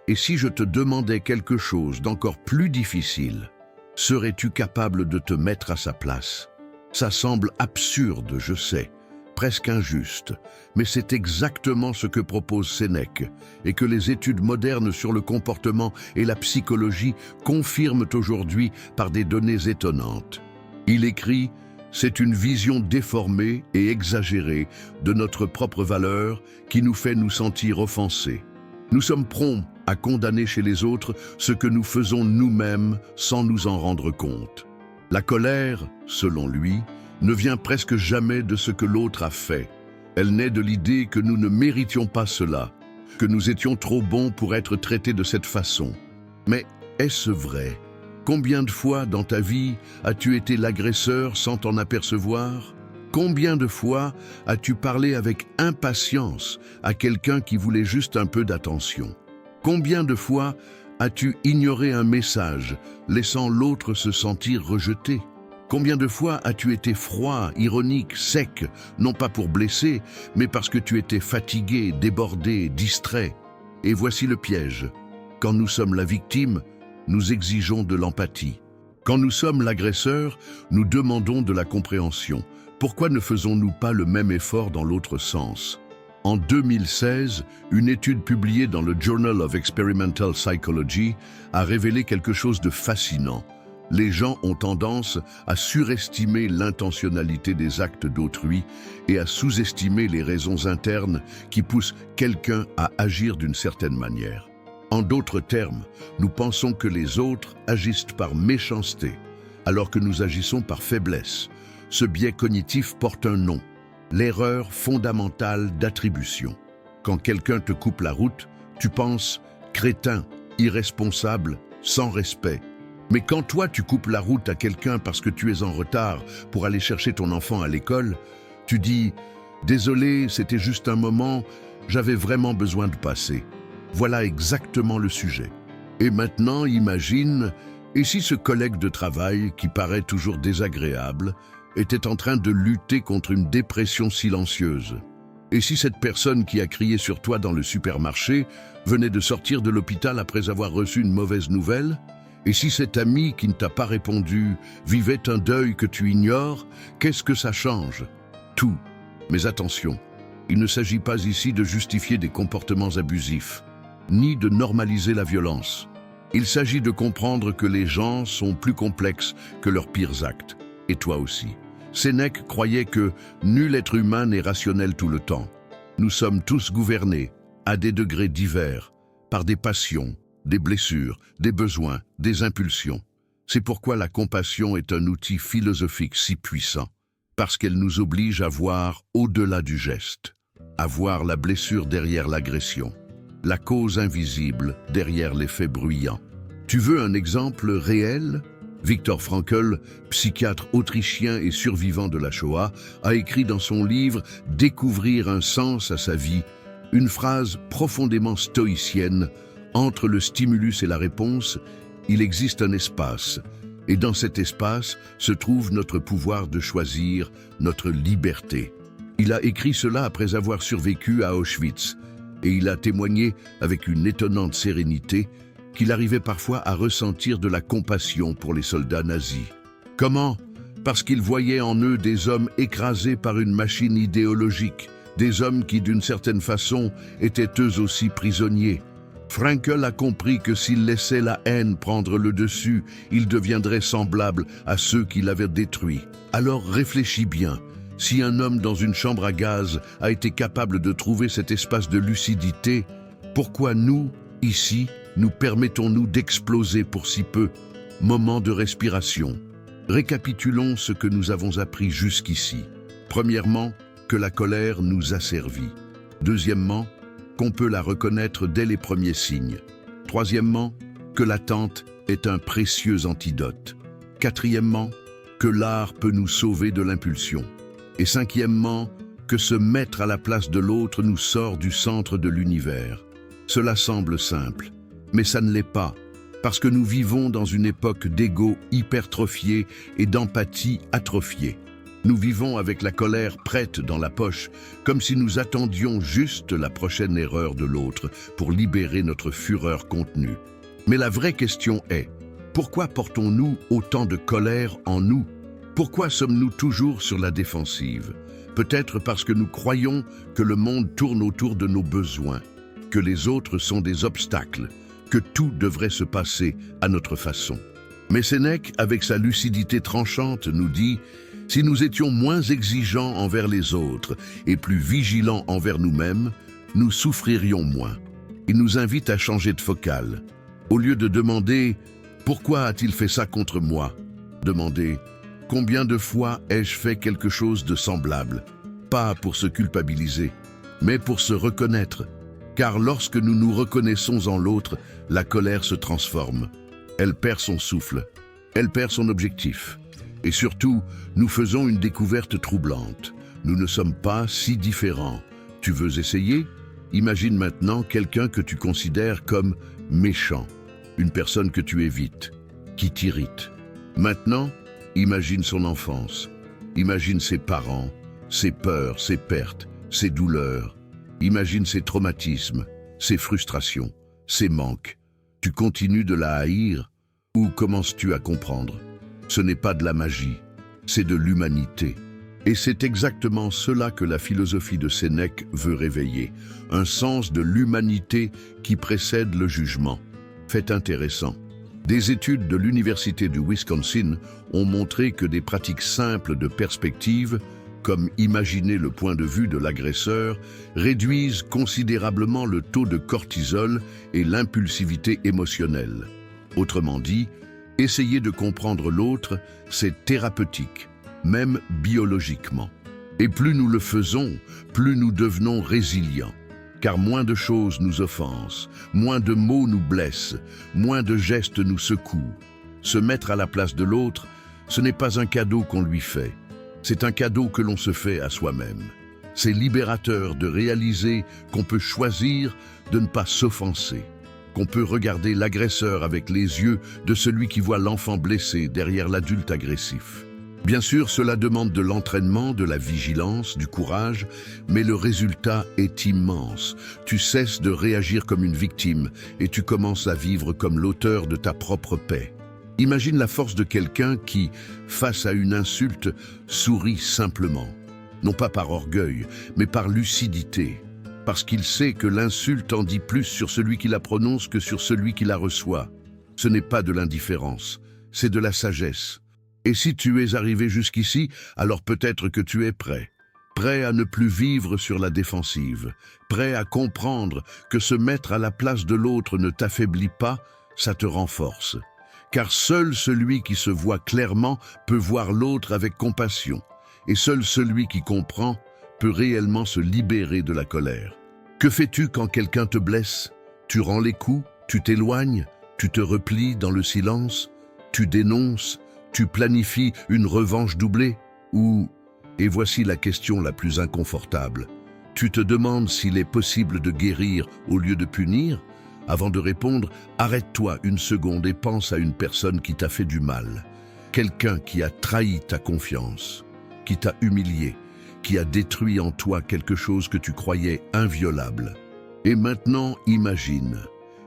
Et si je te demandais quelque chose d'encore plus difficile, serais-tu capable de te mettre à sa place? Ça semble absurde, je sais, presque injuste, mais c'est exactement ce que propose Sénèque et que les études modernes sur le comportement et la psychologie confirment aujourd'hui par des données étonnantes. Il écrit « C'est une vision déformée et exagérée de notre propre valeur qui nous fait nous sentir offensés. Nous sommes prompts à condamner chez les autres ce que nous faisons nous-mêmes sans nous en rendre compte. La colère, selon lui, ne vient presque jamais de ce que l'autre a fait. Elle naît de l'idée que nous ne méritions pas cela, que nous étions trop bons pour être traités de cette façon. Mais est-ce vrai? Combien de fois dans ta vie as-tu été l'agresseur sans t'en apercevoir? Combien de fois as-tu parlé avec impatience à quelqu'un qui voulait juste un peu d'attention? Combien de fois as-tu ignoré un message, laissant l'autre se sentir rejeté? Combien de fois as-tu été froid, ironique, sec, non pas pour blesser, mais parce que tu étais fatigué, débordé, distrait? Et voici le piège. Quand nous sommes la victime, nous exigeons de l'empathie. Quand nous sommes l'agresseur, nous demandons de la compréhension. Pourquoi ne faisons-nous pas le même effort dans l'autre sens? En 2016, une étude publiée dans le Journal of Experimental Psychology a révélé quelque chose de fascinant. Les gens ont tendance à surestimer l'intentionnalité des actes d'autrui et à sous-estimer les raisons internes qui poussent quelqu'un à agir d'une certaine manière. En d'autres termes, nous pensons que les autres agissent par méchanceté, alors que nous agissons par faiblesse. Ce biais cognitif porte un nom, l'erreur fondamentale d'attribution. Quand quelqu'un te coupe la route, tu penses crétin, irresponsable, sans respect. Mais quand toi tu coupes la route à quelqu'un parce que tu es en retard pour aller chercher ton enfant à l'école, tu dis « Désolé, c'était juste un moment, j'avais vraiment besoin de passer ». Voilà exactement le sujet. Et maintenant, imagine, et si ce collègue de travail, qui paraît toujours désagréable, était en train de lutter contre une dépression silencieuse? Et si cette personne qui a crié sur toi dans le supermarché venait de sortir de l'hôpital après avoir reçu une mauvaise nouvelle? Et si cet ami qui ne t'a pas répondu vivait un deuil que tu ignores, qu'est-ce que ça change? Tout. Mais attention, il ne s'agit pas ici de justifier des comportements abusifs, ni de normaliser la violence. Il s'agit de comprendre que les gens sont plus complexes que leurs pires actes, et toi aussi. Sénèque croyait que nul être humain n'est rationnel tout le temps. Nous sommes tous gouvernés, à des degrés divers, par des passions, des blessures, des besoins, des impulsions. C'est pourquoi la compassion est un outil philosophique si puissant, parce qu'elle nous oblige à voir au-delà du geste, à voir la blessure derrière l'agression, la cause invisible derrière l'effet bruyant. Tu veux un exemple réel? Viktor Frankl, psychiatre autrichien et survivant de la Shoah, a écrit dans son livre « Découvrir un sens à sa vie » une phrase profondément stoïcienne. Entre le stimulus et la réponse, il existe un espace, et dans cet espace se trouve notre pouvoir de choisir, notre liberté. Il a écrit cela après avoir survécu à Auschwitz, et il a témoigné avec une étonnante sérénité qu'il arrivait parfois à ressentir de la compassion pour les soldats nazis. Comment? Parce qu'il voyait en eux des hommes écrasés par une machine idéologique, des hommes qui d'une certaine façon étaient eux aussi prisonniers. Frankl a compris que s'il laissait la haine prendre le dessus, il deviendrait semblable à ceux qui l'avaient détruit. Alors réfléchis bien, si un homme dans une chambre à gaz a été capable de trouver cet espace de lucidité, pourquoi nous, ici, nous permettons-nous d'exploser pour si peu? Moment de respiration. Récapitulons ce que nous avons appris jusqu'ici. Premièrement, que la colère nous asservit. Deuxièmement, qu'on peut la reconnaître dès les premiers signes. Troisièmement, que l'attente est un précieux antidote. Quatrièmement, que l'art peut nous sauver de l'impulsion. Et cinquièmement, que se mettre à la place de l'autre nous sort du centre de l'univers. Cela semble simple, mais ça ne l'est pas, parce que nous vivons dans une époque d'ego hypertrophié et d'empathie atrophiée. Nous vivons avec la colère prête dans la poche, comme si nous attendions juste la prochaine erreur de l'autre pour libérer notre fureur contenue. Mais la vraie question est, pourquoi portons-nous autant de colère en nous? Pourquoi sommes-nous toujours sur la défensive? Peut-être parce que nous croyons que le monde tourne autour de nos besoins, que les autres sont des obstacles, que tout devrait se passer à notre façon. Mais Sénèque, avec sa lucidité tranchante, nous dit « Si nous étions moins exigeants envers les autres et plus vigilants envers nous-mêmes, nous souffririons moins. » Il nous invite à changer de focale. Au lieu de demander « Pourquoi a-t-il fait ça contre moi ?» Demandez « Combien de fois ai-je fait quelque chose de semblable ?» Pas pour se culpabiliser, mais pour se reconnaître. Car lorsque nous nous reconnaissons en l'autre, la colère se transforme. Elle perd son souffle, elle perd son objectif. Et surtout, nous faisons une découverte troublante. Nous ne sommes pas si différents. Tu veux essayer? Imagine maintenant quelqu'un que tu considères comme méchant, une personne que tu évites, qui t'irrite. Maintenant, imagine son enfance, imagine ses parents, ses peurs, ses pertes, ses douleurs. Imagine ses traumatismes, ses frustrations, ses manques. Tu continues de la haïr ou commences-tu à comprendre? Ce n'est pas de la magie, c'est de l'humanité. Et c'est exactement cela que la philosophie de Sénèque veut réveiller, un sens de l'humanité qui précède le jugement. Fait intéressant. Des études de l'Université du Wisconsin ont montré que des pratiques simples de perspective, comme imaginer le point de vue de l'agresseur, réduisent considérablement le taux de cortisol et l'impulsivité émotionnelle. Autrement dit, essayer de comprendre l'autre, c'est thérapeutique, même biologiquement. Et plus nous le faisons, plus nous devenons résilients. Car moins de choses nous offensent, moins de mots nous blessent, moins de gestes nous secouent. Se mettre à la place de l'autre, ce n'est pas un cadeau qu'on lui fait. C'est un cadeau que l'on se fait à soi-même. C'est libérateur de réaliser qu'on peut choisir de ne pas s'offenser, qu'on peut regarder l'agresseur avec les yeux de celui qui voit l'enfant blessé derrière l'adulte agressif. Bien sûr, cela demande de l'entraînement, de la vigilance, du courage, mais le résultat est immense. Tu cesses de réagir comme une victime et tu commences à vivre comme l'auteur de ta propre paix. Imagine la force de quelqu'un qui, face à une insulte, sourit simplement. Non pas par orgueil, mais par lucidité. Parce qu'il sait que l'insulte en dit plus sur celui qui la prononce que sur celui qui la reçoit. Ce n'est pas de l'indifférence, c'est de la sagesse. Et si tu es arrivé jusqu'ici, alors peut-être que tu es prêt. Prêt à ne plus vivre sur la défensive. Prêt à comprendre que se mettre à la place de l'autre ne t'affaiblit pas, ça te renforce. Car seul celui qui se voit clairement peut voir l'autre avec compassion. Et seul celui qui comprend peut réellement se libérer de la colère. Que fais-tu quand quelqu'un te blesse? Tu rends les coups, tu t'éloignes, tu te replies dans le silence, tu dénonces, tu planifies une revanche doublée ou, et voici la question la plus inconfortable, tu te demandes s'il est possible de guérir au lieu de punir? Avant de répondre, arrête-toi une seconde et pense à une personne qui t'a fait du mal. Quelqu'un qui a trahi ta confiance, qui t'a humilié, qui a détruit en toi quelque chose que tu croyais inviolable. Et maintenant, imagine.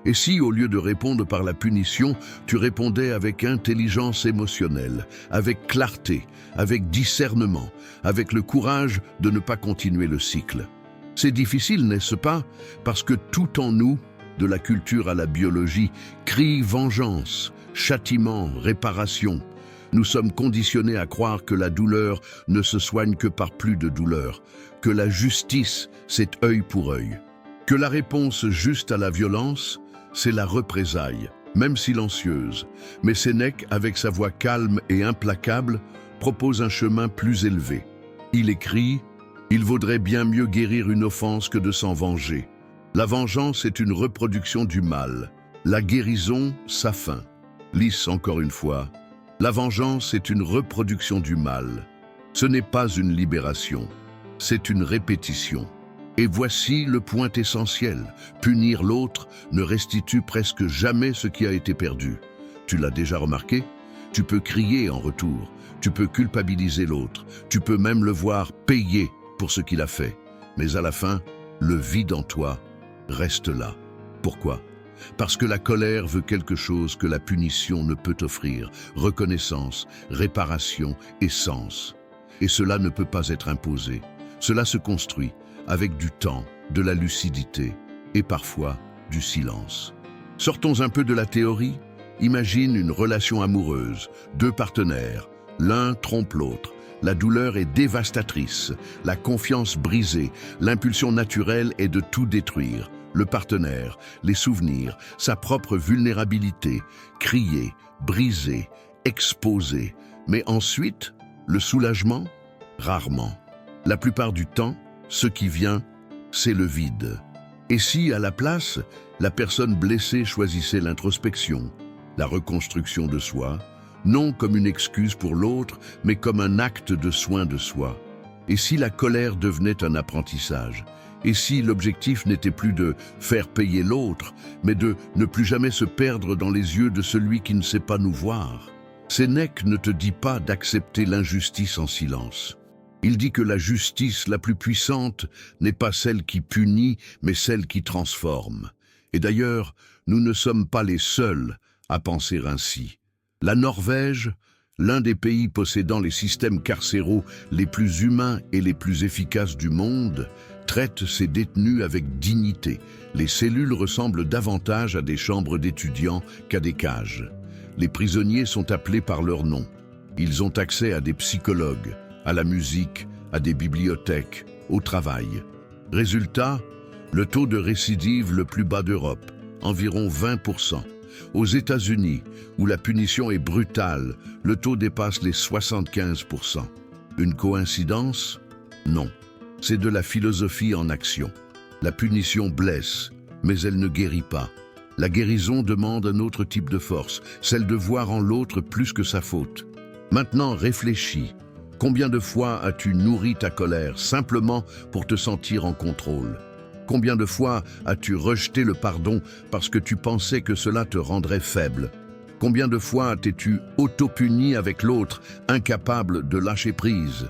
Et si, au lieu de répondre par la punition, tu répondais avec intelligence émotionnelle, avec clarté, avec discernement, avec le courage de ne pas continuer le cycle? C'est difficile, n'est-ce pas? Parce que tout en nous, de la culture à la biologie, crie vengeance, châtiment, réparation. Nous sommes conditionnés à croire que la douleur ne se soigne que par plus de douleur, que la justice, c'est œil pour œil, que la réponse juste à la violence, c'est la représaille, même silencieuse. Mais Sénèque, avec sa voix calme et implacable, propose un chemin plus élevé. Il écrit « Il vaudrait bien mieux guérir une offense que de s'en venger. La vengeance est une reproduction du mal. La guérison, sa fin. » Lisse encore une fois. La vengeance est une reproduction du mal. Ce n'est pas une libération, c'est une répétition. Et voici le point essentiel. Punir l'autre ne restitue presque jamais ce qui a été perdu. Tu l'as déjà remarqué? Tu peux crier en retour, tu peux culpabiliser l'autre, tu peux même le voir payer pour ce qu'il a fait. Mais à la fin, le vide en toi reste là. Pourquoi? Parce que la colère veut quelque chose que la punition ne peut offrir, reconnaissance, réparation et sens. Et cela ne peut pas être imposé. Cela se construit avec du temps, de la lucidité et parfois du silence. Sortons un peu de la théorie. Imagine une relation amoureuse, deux partenaires, l'un trompe l'autre. La douleur est dévastatrice, la confiance brisée, l'impulsion naturelle est de tout détruire. Le partenaire, les souvenirs, sa propre vulnérabilité, crier, briser, exposer. Mais ensuite, le soulagement? Rarement. La plupart du temps, ce qui vient, c'est le vide. Et si, à la place, la personne blessée choisissait l'introspection, la reconstruction de soi, non comme une excuse pour l'autre, mais comme un acte de soin de soi? Et si la colère devenait un apprentissage? Et si l'objectif n'était plus de faire payer l'autre, mais de ne plus jamais se perdre dans les yeux de celui qui ne sait pas nous voir? Sénèque ne te dit pas d'accepter l'injustice en silence. Il dit que la justice la plus puissante n'est pas celle qui punit, mais celle qui transforme. Et d'ailleurs, nous ne sommes pas les seuls à penser ainsi. La Norvège, l'un des pays possédant les systèmes carcéraux les plus humains et les plus efficaces du monde, traite ses détenus avec dignité. Les cellules ressemblent davantage à des chambres d'étudiants qu'à des cages. les prisonniers sont appelés par leur nom. Ils ont accès à des psychologues, à la musique, à des bibliothèques, au travail. Résultat, le taux de récidive le plus bas d'Europe, environ 20%. Aux États-Unis, où la punition est brutale, le taux dépasse les 75%. Une coïncidence? Non. C'est de la philosophie en action. La punition blesse, mais elle ne guérit pas. La guérison demande un autre type de force, celle de voir en l'autre plus que sa faute. Maintenant, réfléchis. Combien de fois as-tu nourri ta colère simplement pour te sentir en contrôle? Combien de fois as-tu rejeté le pardon parce que tu pensais que cela te rendrait faible? Combien de fois t'es-tu auto-puni avec l'autre, incapable de lâcher prise?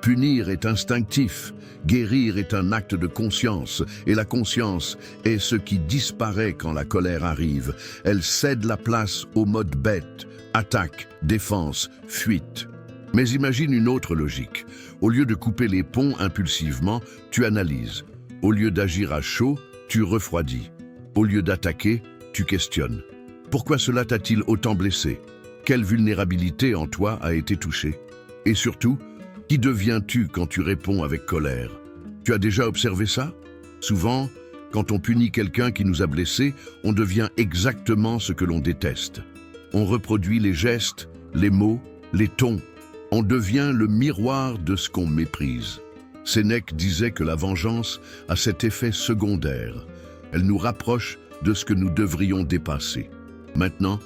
Punir est instinctif, guérir est un acte de conscience, et la conscience est ce qui disparaît quand la colère arrive. Elle cède la place au mode bête, attaque, défense, fuite. Mais imagine une autre logique. Au lieu de couper les ponts impulsivement, tu analyses. Au lieu d'agir à chaud, tu refroidis. Au lieu d'attaquer, tu questionnes. Pourquoi cela t'a-t-il autant blessé? Quelle vulnérabilité en toi a été touchée? Et surtout, qui deviens-tu quand tu réponds avec colère? Tu as déjà observé ça? Souvent, quand on punit quelqu'un qui nous a blessés, on devient exactement ce que l'on déteste. On reproduit les gestes, les mots, les tons. On devient le miroir de ce qu'on méprise. Sénèque disait que la vengeance a cet effet secondaire. Elle nous rapproche de ce que nous devrions dépasser. Maintenant,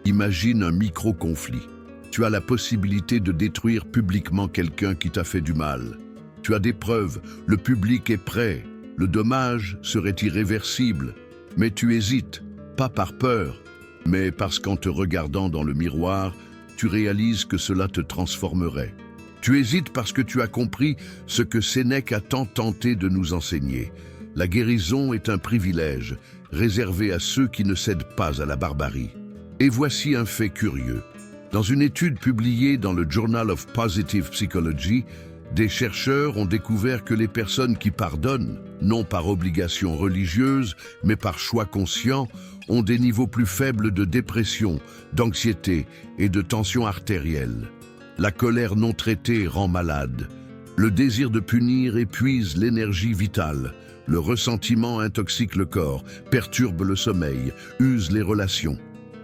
imagine un micro-conflit. Tu as la possibilité de détruire publiquement quelqu'un qui t'a fait du mal. Tu as des preuves, le public est prêt, le dommage serait irréversible. Mais tu hésites, pas par peur, mais parce qu'en te regardant dans le miroir, tu réalises que cela te transformerait. Tu hésites parce que tu as compris ce que Sénèque a tant tenté de nous enseigner. La guérison est un privilège, réservé à ceux qui ne cèdent pas à la barbarie. Et voici un fait curieux. Dans une étude publiée dans le Journal of Positive Psychology, des chercheurs ont découvert que les personnes qui pardonnent, non par obligation religieuse, mais par choix conscient, ont des niveaux plus faibles de dépression, d'anxiété et de tension artérielle. La colère non traitée rend malade. Le désir de punir épuise l'énergie vitale. Le ressentiment intoxique le corps, perturbe le sommeil, use les relations.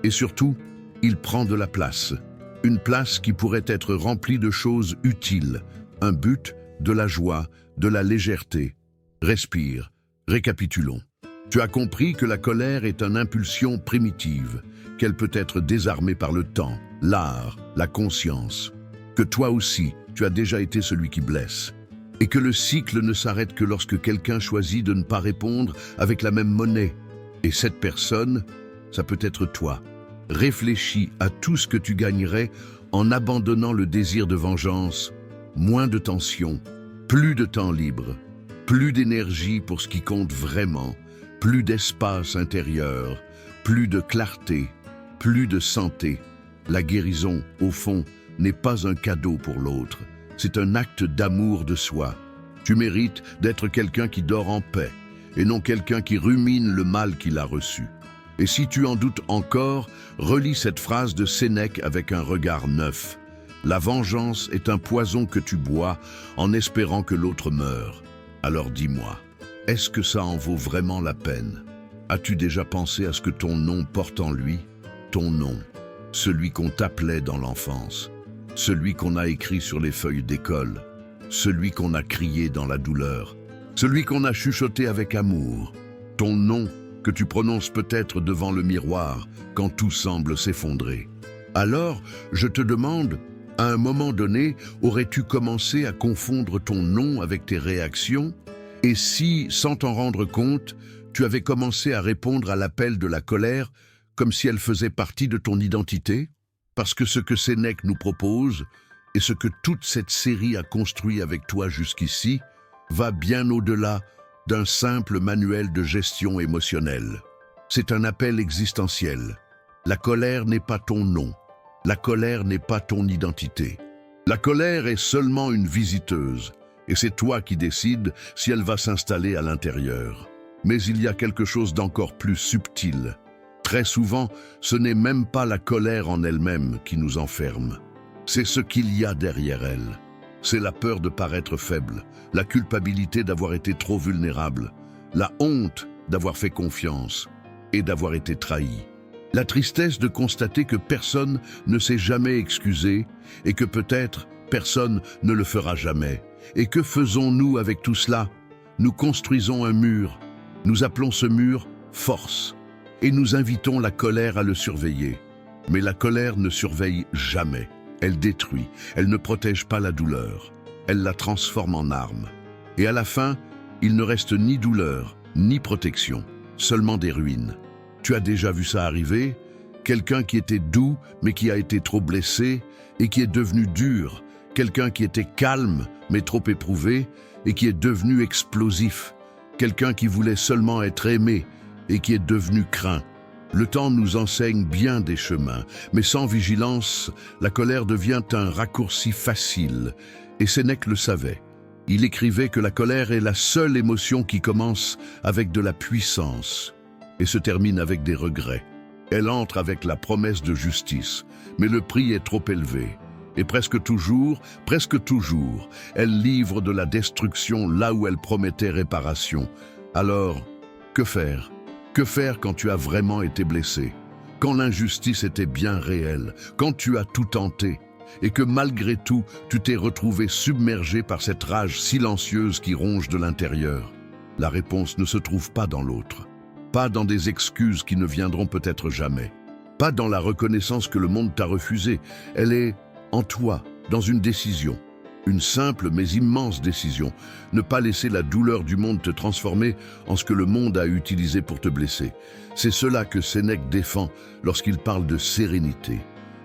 Et surtout, il prend de la place. Une place qui pourrait être remplie de choses utiles. Un but, de la joie, de la légèreté. Respire, récapitulons. Tu as compris que la colère est une impulsion primitive, qu'elle peut être désarmée par le temps, l'art, la conscience. Que toi aussi, tu as déjà été celui qui blesse. Et que le cycle ne s'arrête que lorsque quelqu'un choisit de ne pas répondre avec la même monnaie. Et cette personne, ça peut être toi. Réfléchis à tout ce que tu gagnerais en abandonnant le désir de vengeance. Moins de tension, plus de temps libre, plus d'énergie pour ce qui compte vraiment, plus d'espace intérieur, plus de clarté, plus de santé. La guérison, au fond, n'est pas un cadeau pour l'autre. C'est un acte d'amour de soi. Tu mérites d'être quelqu'un qui dort en paix, et non quelqu'un qui rumine le mal qu'il a reçu. Et si tu en doutes encore, relis cette phrase de Sénèque avec un regard neuf. La vengeance est un poison que tu bois en espérant que l'autre meure. Alors dis-moi, est-ce que ça en vaut vraiment la peine? As-tu déjà pensé à ce que ton nom porte en lui? Ton nom, celui qu'on t'appelait dans l'enfance, celui qu'on a écrit sur les feuilles d'école, celui qu'on a crié dans la douleur, celui qu'on a chuchoté avec amour, ton nom que tu prononces peut-être devant le miroir quand tout semble s'effondrer. Alors, je te demande, à un moment donné, aurais-tu commencé à confondre ton nom avec tes réactions? Et si, sans t'en rendre compte, tu avais commencé à répondre à l'appel de la colère comme si elle faisait partie de ton identité? Parce que ce que Sénèque nous propose, et ce que toute cette série a construit avec toi jusqu'ici, va bien au-delà d'un simple manuel de gestion émotionnelle. C'est un appel existentiel. La colère n'est pas ton nom. La colère n'est pas ton identité. La colère est seulement une visiteuse, et c'est toi qui décides si elle va s'installer à l'intérieur. Mais il y a quelque chose d'encore plus subtil, Très souvent, ce n'est même pas la colère en elle-même qui nous enferme. C'est ce qu'il y a derrière elle. C'est la peur de paraître faible, la culpabilité d'avoir été trop vulnérable, la honte d'avoir fait confiance et d'avoir été trahi. La tristesse de constater que personne ne s'est jamais excusé et que peut-être personne ne le fera jamais. Et que faisons-nous avec tout cela? Nous construisons un mur. Nous appelons ce mur force. Et nous invitons la colère à le surveiller. Mais la colère ne surveille jamais. Elle détruit. Elle ne protège pas la douleur. Elle la transforme en arme. Et à la fin, il ne reste ni douleur, ni protection, seulement des ruines. Tu as déjà vu ça arriver? Quelqu'un qui était doux, mais qui a été trop blessé, et qui est devenu dur. Quelqu'un qui était calme, mais trop éprouvé, et qui est devenu explosif. Quelqu'un qui voulait seulement être aimé, et qui est devenu craint. Le temps nous enseigne bien des chemins, mais sans vigilance, la colère devient un raccourci facile, et Sénèque le savait. Il écrivait que la colère est la seule émotion qui commence avec de la puissance et se termine avec des regrets. Elle entre avec la promesse de justice, mais le prix est trop élevé. Et presque toujours, elle livre de la destruction là où elle promettait réparation. Alors, que faire? Que faire quand tu as vraiment été blessé? Quand l'injustice était bien réelle? Quand tu as tout tenté? Et que malgré tout, tu t'es retrouvé submergé par cette rage silencieuse qui ronge de l'intérieur? La réponse ne se trouve pas dans l'autre. Pas dans des excuses qui ne viendront peut-être jamais. Pas dans la reconnaissance que le monde t'a refusée. Elle est en toi, dans une décision. Une simple mais immense décision. Ne pas laisser la douleur du monde te transformer en ce que le monde a utilisé pour te blesser. C'est cela que Sénèque défend lorsqu'il parle de sérénité.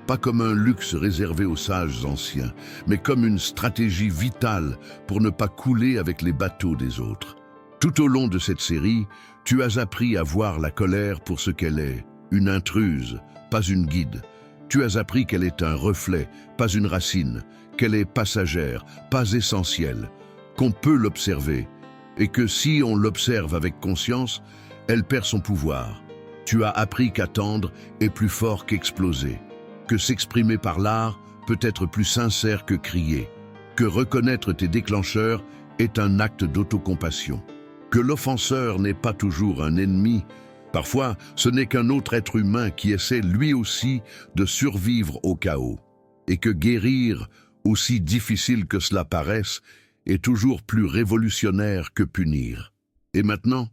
Pas comme un luxe réservé aux sages anciens, mais comme une stratégie vitale pour ne pas couler avec les bateaux des autres. Tout au long de cette série, tu as appris à voir la colère pour ce qu'elle est, une intruse, pas une guide. Tu as appris qu'elle est un reflet, pas une racine, qu'elle est passagère, pas essentielle, qu'on peut l'observer, et que si on l'observe avec conscience, elle perd son pouvoir. Tu as appris qu'attendre est plus fort qu'exploser, que s'exprimer par l'art peut être plus sincère que crier, que reconnaître tes déclencheurs est un acte d'autocompassion, que l'offenseur n'est pas toujours un ennemi. Parfois, ce n'est qu'un autre être humain qui essaie lui aussi de survivre au chaos, et que guérir, aussi difficile que cela paraisse, est toujours plus révolutionnaire que punir. Et maintenant,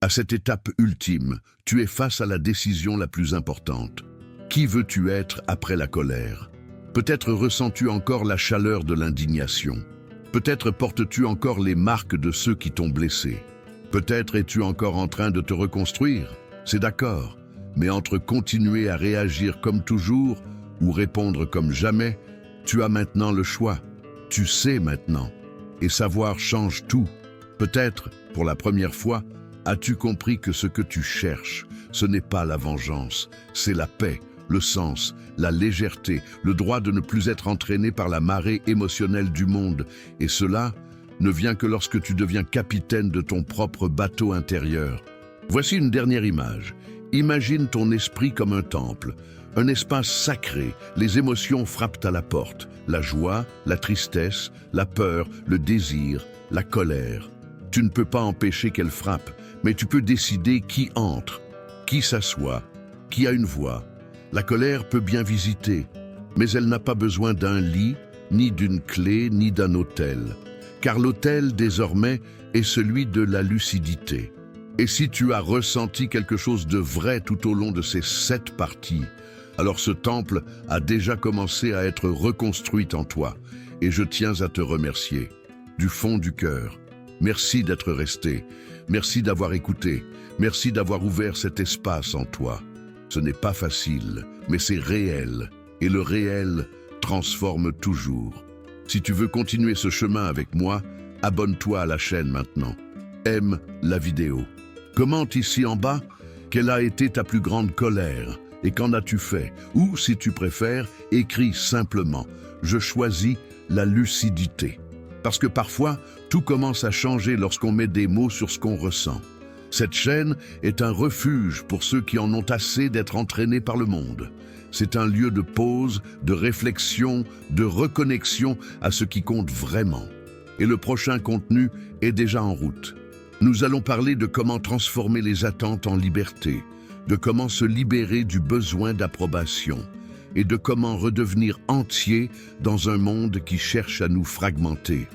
à cette étape ultime, tu es face à la décision la plus importante. Qui veux-tu être après la colère? Peut-être ressens-tu encore la chaleur de l'indignation. Peut-être portes-tu encore les marques de ceux qui t'ont blessé. Peut-être es-tu encore en train de te reconstruire. C'est d'accord, mais entre continuer à réagir comme toujours ou répondre comme jamais, tu as maintenant le choix. Tu sais maintenant. Et savoir change tout. Peut-être, pour la première fois, as-tu compris que ce que tu cherches, ce n'est pas la vengeance, c'est la paix, le sens, la légèreté, le droit de ne plus être entraîné par la marée émotionnelle du monde. Et cela ne vient que lorsque tu deviens capitaine de ton propre bateau intérieur. Voici une dernière image. Imagine ton esprit comme un temple, un espace sacré. Les émotions frappent à la porte. La joie, la tristesse, la peur, le désir, la colère. Tu ne peux pas empêcher qu'elles frappent, mais tu peux décider qui entre, qui s'assoit, qui a une voix. La colère peut bien visiter, mais elle n'a pas besoin d'un lit, ni d'une clé, ni d'un autel. Car l'autel, désormais, est celui de la lucidité. Et si tu as ressenti quelque chose de vrai tout au long de ces 7 parties, alors ce temple a déjà commencé à être reconstruit en toi. Et je tiens à te remercier, du fond du cœur. Merci d'être resté, merci d'avoir écouté, merci d'avoir ouvert cet espace en toi. Ce n'est pas facile, mais c'est réel, et le réel transforme toujours. Si tu veux continuer ce chemin avec moi, abonne-toi à la chaîne maintenant. Aime la vidéo. Commente ici en bas quelle a été ta plus grande colère et qu'en as-tu fait. Ou, si tu préfères, écris simplement « Je choisis la lucidité ». Parce que parfois, tout commence à changer lorsqu'on met des mots sur ce qu'on ressent. Cette chaîne est un refuge pour ceux qui en ont assez d'être entraînés par le monde. C'est un lieu de pause, de réflexion, de reconnexion à ce qui compte vraiment. Et le prochain contenu est déjà en route. Nous allons parler de comment transformer les attentes en liberté, de comment se libérer du besoin d'approbation et de comment redevenir entier dans un monde qui cherche à nous fragmenter.